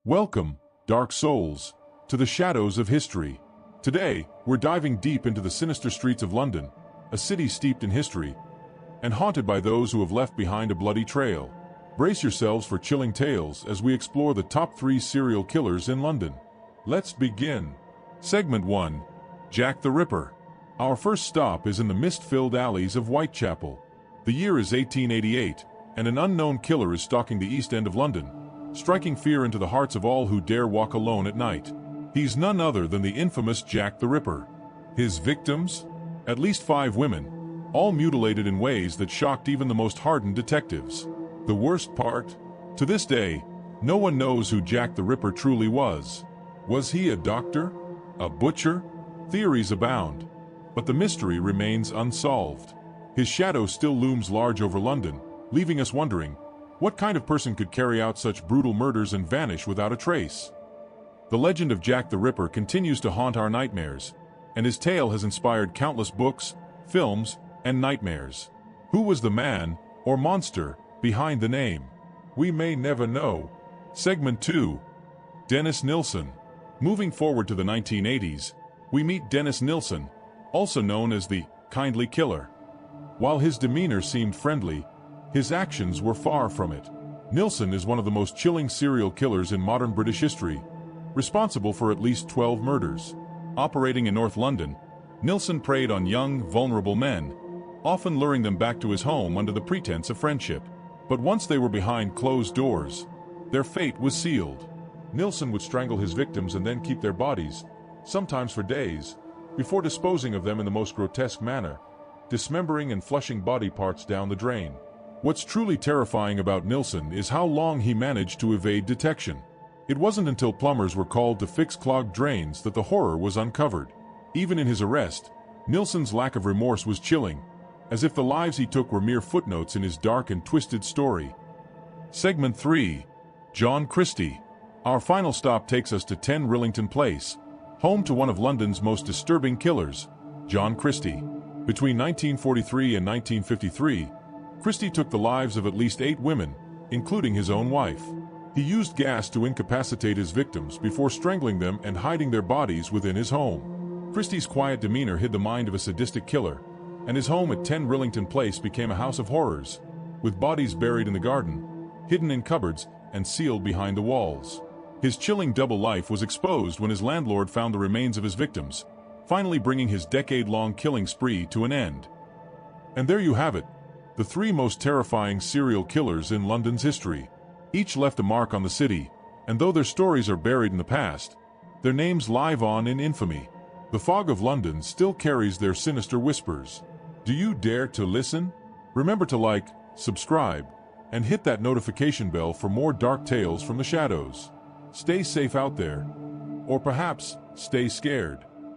Welcome, dark souls, to the shadows of history. Today, we're diving deep into the sinister streets of London, a city steeped in history, and haunted by those who have left behind a bloody trail. Brace yourselves for chilling tales as we explore the top 3 serial killers in London. Let's begin. Segment 1. Jack the Ripper. Our first stop is in the mist-filled alleys of Whitechapel. The year is 1888, and an unknown killer is stalking the East End of London, striking fear into the hearts of all who dare walk alone at night. He's none other than the infamous Jack the Ripper. His victims? At least 5 women, all mutilated in ways that shocked even the most hardened detectives. The worst part? To this day, no one knows who Jack the Ripper truly was. Was he a doctor? A butcher? Theories abound, but the mystery remains unsolved. His shadow still looms large over London, leaving us wondering, what kind of person could carry out such brutal murders and vanish without a trace? The legend of Jack the Ripper continues to haunt our nightmares, and his tale has inspired countless books, films, and nightmares. Who was the man, or monster, behind the name? We may never know. Segment 2. Dennis Nilsen. Moving forward to the 1980s, we meet Dennis Nilsen, also known as the kindly killer. While his demeanor seemed friendly, his actions were far from it. Nilsen is one of the most chilling serial killers in modern British history, responsible for at least 12 murders. Operating in North London, Nilsen preyed on young, vulnerable men, often luring them back to his home under the pretense of friendship. But once they were behind closed doors, their fate was sealed. Nilsen would strangle his victims and then keep their bodies, sometimes for days, before disposing of them in the most grotesque manner, dismembering and flushing body parts down the drain. What's truly terrifying about Nilsen is how long he managed to evade detection. It wasn't until plumbers were called to fix clogged drains that the horror was uncovered. Even in his arrest, Nilsen's lack of remorse was chilling, as if the lives he took were mere footnotes in his dark and twisted story. Segment 3. John Christie. Our final stop takes us to 10 Rillington Place, home to one of London's most disturbing killers, John Christie. Between 1943 and 1953, Christie took the lives of at least 8 women, including his own wife. He used gas to incapacitate his victims before strangling them and hiding their bodies within his home. Christie's quiet demeanor hid the mind of a sadistic killer, and his home at 10 Rillington Place became a house of horrors, with bodies buried in the garden, hidden in cupboards, and sealed behind the walls. His chilling double life was exposed when his landlord found the remains of his victims, finally bringing his decade-long killing spree to an end. And there you have it, the 3 most terrifying serial killers in London's history. Each left a mark on the city, and though their stories are buried in the past, their names live on in infamy. The fog of London still carries their sinister whispers. Do you dare to listen? Remember to like, subscribe, and hit that notification bell for more dark tales from the shadows. Stay safe out there. Or perhaps, stay scared.